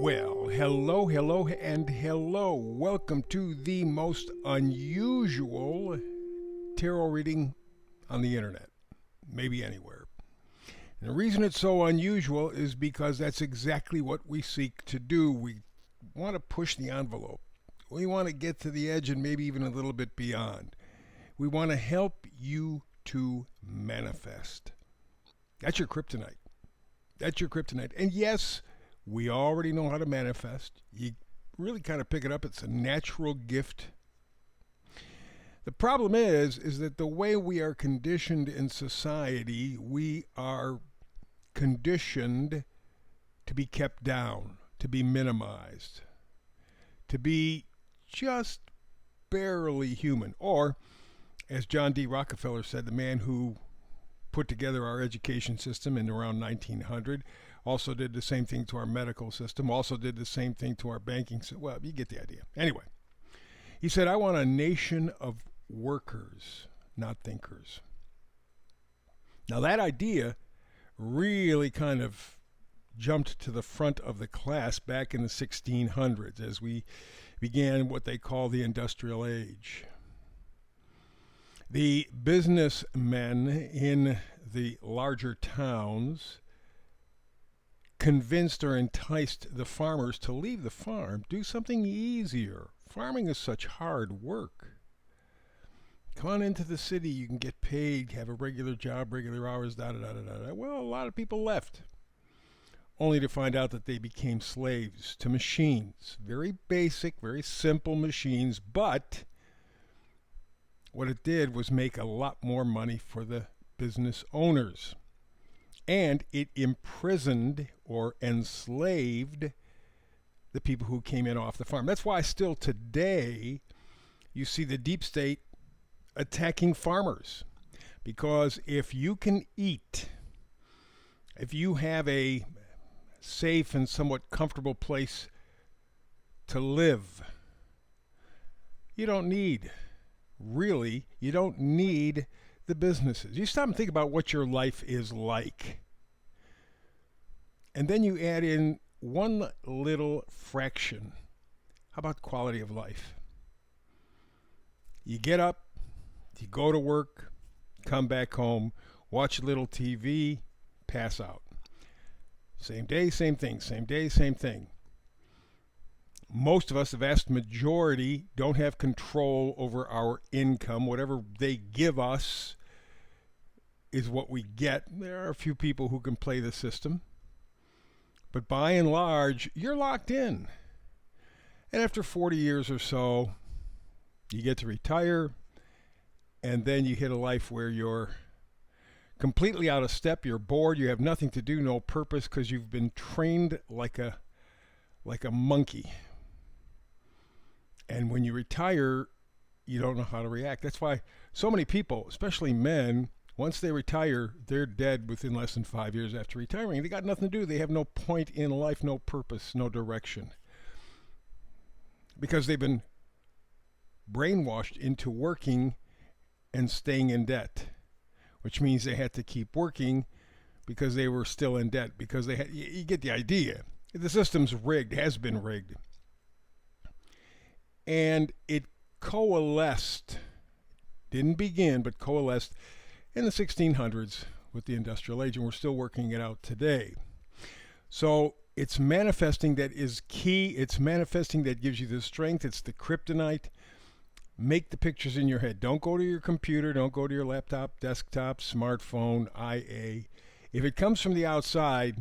Well, and hello. Welcome to the most unusual tarot reading on the internet, maybe anywhere. And the reason it's so unusual is because that's exactly what we seek to do. We want to push the envelope. We want to get to the edge and maybe even a little bit beyond. We want to help you to manifest. That's your kryptonite. That's your kryptonite. And yes, we already know how to manifest. You really kind of pick it up. It's a natural gift. The problem is that the way we are conditioned in society, we are conditioned to be kept down, to be minimized, to be just barely human. Or, as John D. Rockefeller said, the man who put together our education system in around 1900, also did the same thing to our medical system, also did the same thing to our banking system. Well, you get the idea. Anyway, he said, I want a nation of workers, not thinkers. Now that idea really kind of jumped to the front of the class back in the 1600s as we began what they call the industrial age. The businessmen in the larger towns convinced or enticed the farmers to leave the farm, do something easier. Farming is such hard work. Come on into the city, you can get paid, have a regular job, regular hours, da-da-da-da-da. Well, a lot of people left, only to find out that they became slaves to machines. Very basic, very simple machines, but what it did was make a lot more money for the business owners. And it imprisoned or enslaved the people who came in off the farm. That's why still today you see the deep state attacking farmers. Because if you can eat, if you have a safe and somewhat comfortable place to live, you don't need the businesses. You stop and think about what your life is like. And then you add in one little fraction. How about quality of life? You get up, you go to work, come back home, watch a little TV, pass out. Same day, same thing. Same day, same thing. Most of us, the vast majority, don't have control over our income. Whatever they give us is what we get. There are a few people who can play the system. But by and large, you're locked in. And after 40 years or so, you get to retire, and then you hit a life where you're completely out of step, you're bored, you have nothing to do, no purpose, because you've been trained like a monkey. And when you retire, you don't know how to react. That's why so many people, especially men, once they retire, they're dead within less than 5 years after retiring. They got nothing to do. They have no point in life, no purpose, no direction. Because they've been brainwashed into working and staying in debt, which means they had to keep working because they were still in debt, because they had, you get the idea. The system's rigged, has been rigged. And it coalesced, didn't begin, but coalesced in the 1600s with the industrial age, and we're still working it out today. So it's manifesting that is key. It's manifesting that gives you the strength. It's the kryptonite. Make the pictures in your head. Don't go to your computer. Don't go to your laptop, desktop, smartphone, IA. If it comes from the outside,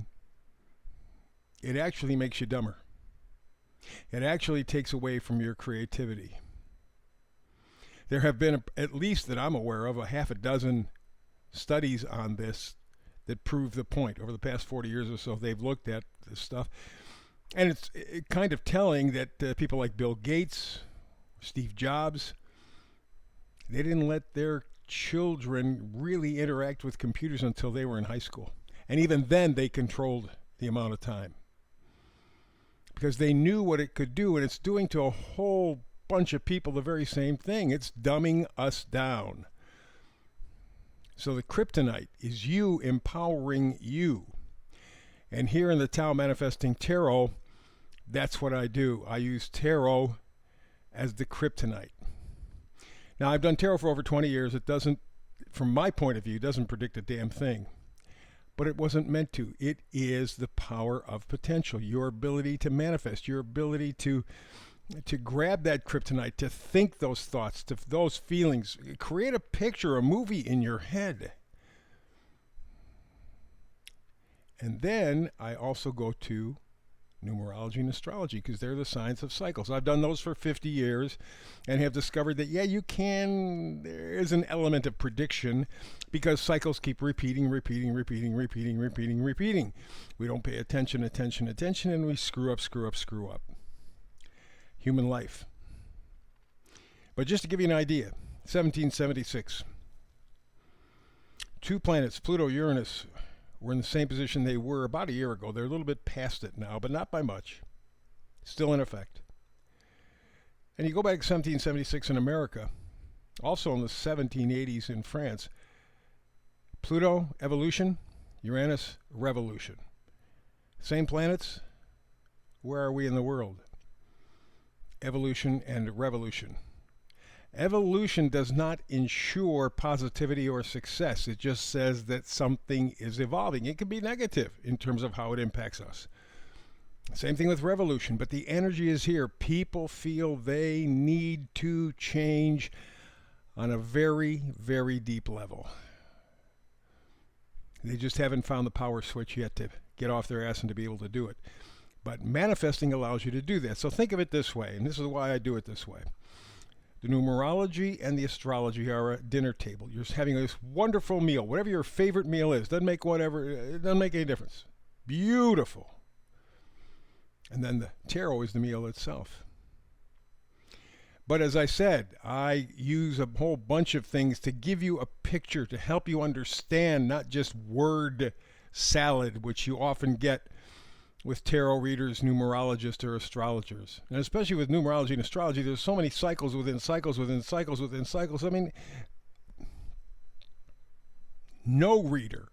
it actually makes you dumber. It actually takes away from your creativity. There have been, at least that I'm aware of, a half a dozen studies on this that prove the point. Over the past 40 years or so, they've looked at this stuff. And it's kind of telling that people like Bill Gates, Steve Jobs, they didn't let their children really interact with computers until they were in high school. And even then, they controlled the amount of time, because they knew what it could do, and it's doing to a whole bunch of people the very same thing. It's dumbing us down. So the kryptonite is you empowering you. And here in the Tao Manifesting Tarot, That's what I do. I use tarot as the kryptonite. Now, I've done tarot for over 20 years. It doesn't, from my point of view, doesn't predict a damn thing. But it wasn't meant to. It is the power of potential, your ability to manifest, your ability to grab that kryptonite, to think those thoughts, to those feelings, create a picture, a movie in your head. And then I also go to numerology and astrology because they're the science of cycles. I've done those for 50 years and have discovered that, yeah, there is an element of prediction because cycles keep repeating. We don't pay attention, and we screw up. Human life. But just to give you an idea, 1776, two planets, Pluto, Uranus, were in the same position they were about a year ago. They're a little bit past it now, but not by much. Still in effect. And you go back to 1776 in America, also in the 1780s in France. Pluto, evolution. Uranus, revolution. Same planets. Where are we in the world? Evolution and revolution. Evolution does not ensure positivity or success. It just says that something is evolving. It can be negative in terms of how it impacts us. Same thing with revolution, but the energy is here. People feel they need to change on a very, very deep level. They just haven't found the power switch yet to get off their ass and to be able to do it. But manifesting allows you to do that. So think of it this way, and this is why I do it this way. The numerology and the astrology are a dinner table. You're having this wonderful meal, whatever your favorite meal is. It doesn't make any difference. Beautiful. And then the tarot is the meal itself. But as I said, I use a whole bunch of things to give you a picture, to help you understand, not just word salad, which you often get with tarot readers, numerologists, or astrologers. And especially with numerology and astrology, there's so many cycles within cycles within cycles within cycles. I mean, no reader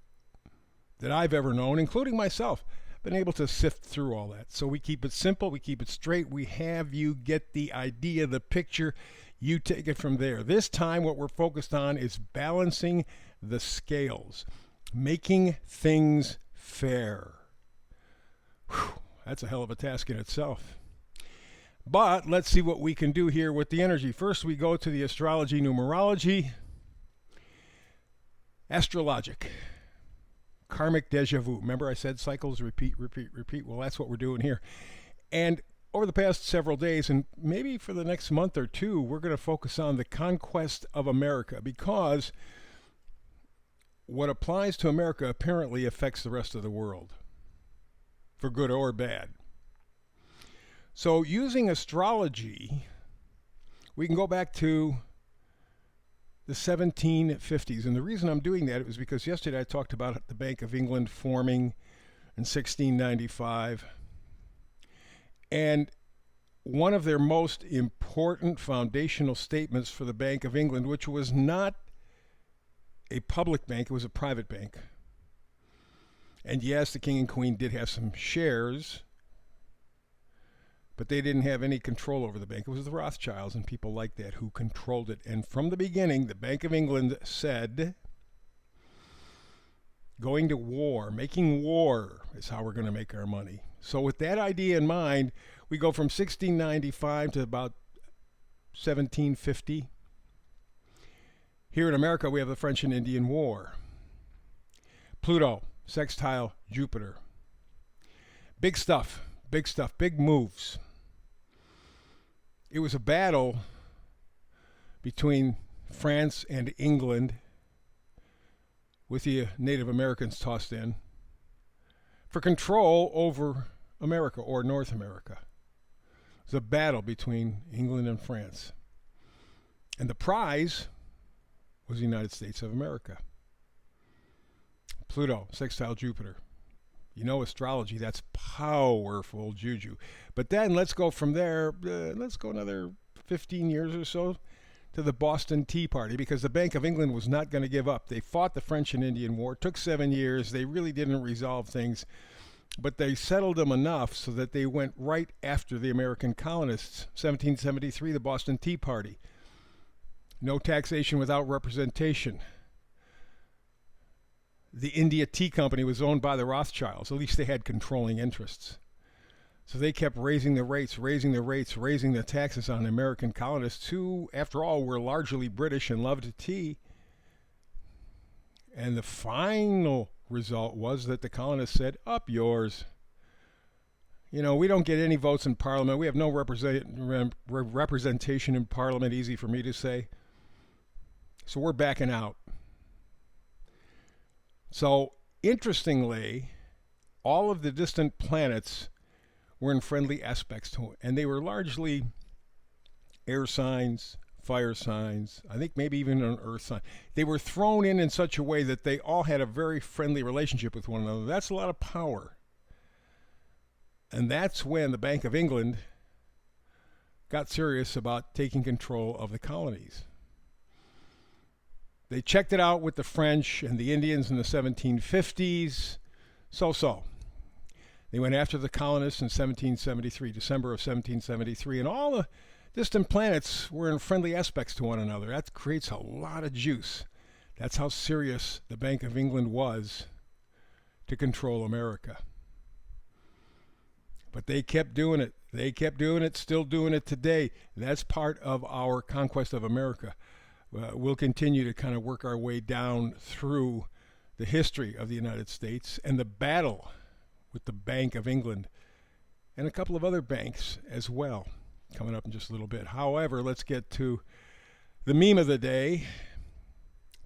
that I've ever known, including myself, been able to sift through all that. So we keep it simple, we keep it straight, we have you get the idea, the picture, you take it from there. This time what we're focused on is balancing the scales, making things fair. Whew, that's a hell of a task in itself. But let's see what we can do here with the energy. First, we go to the astrology, numerology, astrologic, karmic deja vu. Remember I said cycles, repeat. Well, that's what we're doing here. And over the past several days, and maybe for the next month or two, we're going to focus on the conquest of America, because what applies to America apparently affects the rest of the world, for good or bad. So using astrology, we can go back to the 1750s. And the reason I'm doing that was because yesterday I talked about the Bank of England forming in 1695. And one of their most important foundational statements for the Bank of England, which was not a public bank, it was a private bank. And yes, the King and Queen did have some shares, but they didn't have any control over the bank. It was the Rothschilds and people like that who controlled it. And from the beginning, the Bank of England said, going to war, making war is how we're going to make our money. So with that idea in mind, we go from 1695 to about 1750. Here in America, we have the French and Indian War. Pluto, sextile Jupiter. Big stuff, big moves. It was a battle between France and England, with the Native Americans tossed in, for control over America, or North America. It was a battle between England and France. And the prize was the United States of America. Pluto, sextile Jupiter. You know astrology, that's powerful juju. But then let's go from there, let's go another 15 years or so to the Boston Tea Party, because the Bank of England was not going to give up. They fought the French and Indian War. It took 7 years. They really didn't resolve things. but they settled them enough so that they went right after the American colonists. 1773, the Boston Tea Party. No taxation without representation. The India Tea Company was owned by the Rothschilds. At least they had controlling interests. So they kept raising the rates, raising the taxes on American colonists who, after all, were largely British and loved tea. And the final result was that the colonists said, up yours. You know, we don't get any votes in Parliament. We have no representation in Parliament, easy for me to say. So we're backing out. So, interestingly, all of the distant planets were in friendly aspects to it, and they were largely air signs, fire signs, I think maybe even an earth sign. They were thrown in such a way that they all had a very friendly relationship with one another. That's a lot of power. And that's when the Bank of England got serious about taking control of the colonies. They checked it out with the French and the Indians in the 1750s. So. They went after the colonists in 1773, December of 1773, and all the distant planets were in friendly aspects to one another. That creates a lot of juice. That's how serious the Bank of England was to control America. But they kept doing it. They kept doing it, still doing it today. That's part of our conquest of America. We'll continue to kind of work our way down through the history of the United States and the battle with the Bank of England and a couple of other banks as well, coming up in just a little bit. However, let's get to the meme of the day.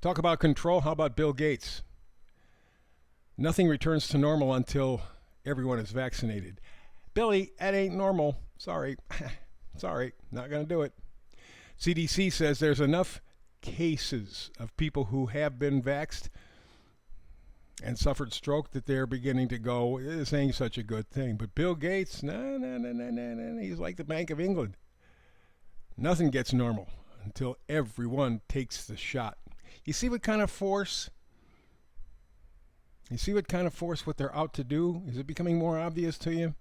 Talk about control. How about Bill Gates? Nothing returns to normal until everyone is vaccinated. Billy, that ain't normal. Sorry. Sorry, not going to do it. CDC says there's enough cases of people who have been vaxxed and suffered stroke that they're beginning to go, this ain't such a good thing. But Bill Gates, no. He's like the Bank of England. Nothing gets normal until everyone takes the shot. You see what kind of force? You see what kind of force what they're out to do? Is it becoming more obvious to you?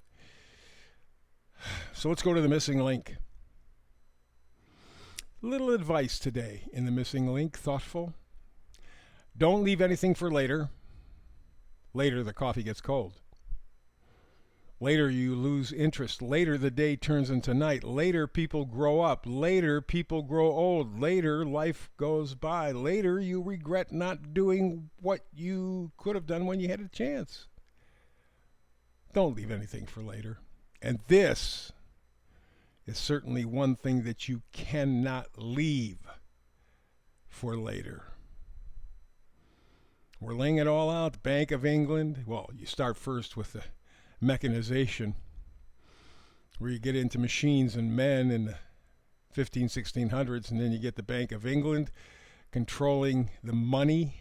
So let's go to the missing link. Little advice today in the missing link, thoughtful. Don't leave anything for later. Later, the coffee gets cold. Later, you lose interest. Later, the day turns into night. Later, people grow up. Later, people grow old. Later, life goes by. Later, you regret not doing what you could have done when you had a chance. Don't leave anything for later. And this is certainly one thing that you cannot leave for later. We're laying it all out. Bank of England. Well, you start first with the mechanization, where you get into machines and men in the 1600s, and then you get the Bank of England controlling the money.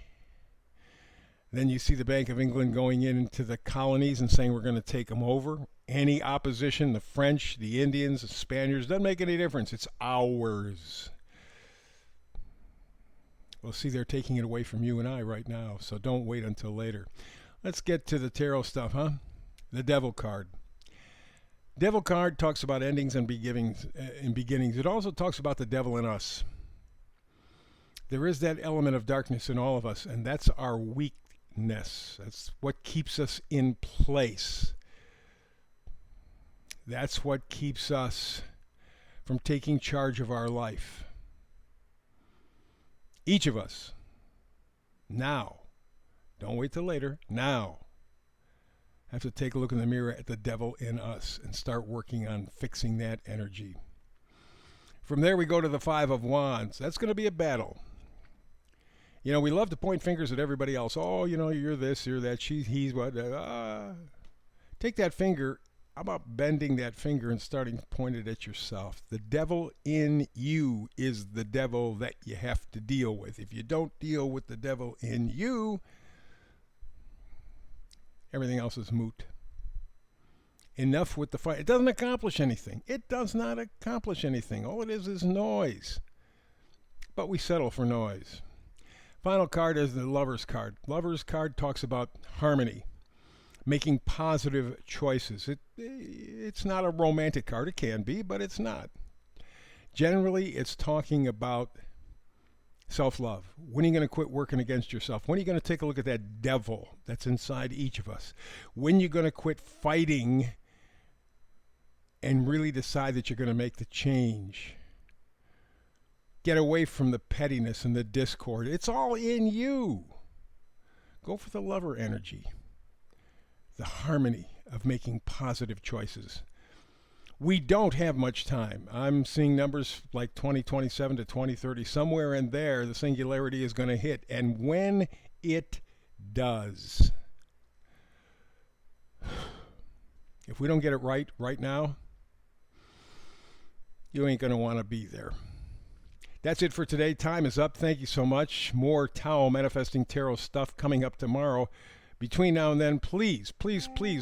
Then you see the Bank of England going into the colonies and saying we're going to take them over. Any opposition, the French, the Indians, the Spaniards, doesn't make any difference. It's ours. Well, see, they're taking it away from you and I right now, so don't wait until later. Let's get to the tarot stuff, huh? The Devil card. Devil card talks about endings and beginnings. It also talks about the devil in us. There is that element of darkness in all of us, and that's our weakness. That's what keeps us in place. That's what keeps us from taking charge of our life. Each of us, now, don't wait till later, now, have to take a look in the mirror at the devil in us and start working on fixing that energy. From there, we go to the Five of Wands. That's going to be a battle. You know, we love to point fingers at everybody else. Oh, you know, you're this, you're that, he's what. Take that finger. How about bending that finger and starting to point it at yourself? The devil in you is the devil that you have to deal with. If you don't deal with the devil in you, everything else is moot. Enough with the fight. It doesn't accomplish anything. It does not accomplish anything. All it is noise. But we settle for noise. Final card is the Lover's card. Lover's card talks about harmony. making positive choices. It's not a romantic card. It can be, but it's not. Generally, it's talking about self-love. When are you going to quit working against yourself? When are you going to take a look at that devil that's inside each of us? When are you going to quit fighting and really decide that you're going to make the change? Get away from the pettiness and the discord. It's all in you. Go for the lover energy, the harmony of making positive choices. We don't have much time. I'm seeing numbers like 2027 to 2030. Somewhere in there, the singularity is going to hit. And when it does, if we don't get it right now, you ain't going to want to be there. That's it for today. Time is up. Thank you so much. More Tao Manifesting Tarot stuff coming up tomorrow. Between now and then, please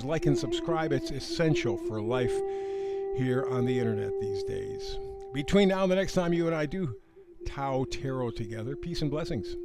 like and subscribe. It's essential for life here on the internet these days. Between now and the next time you and I do Tao Tarot together, peace and blessings.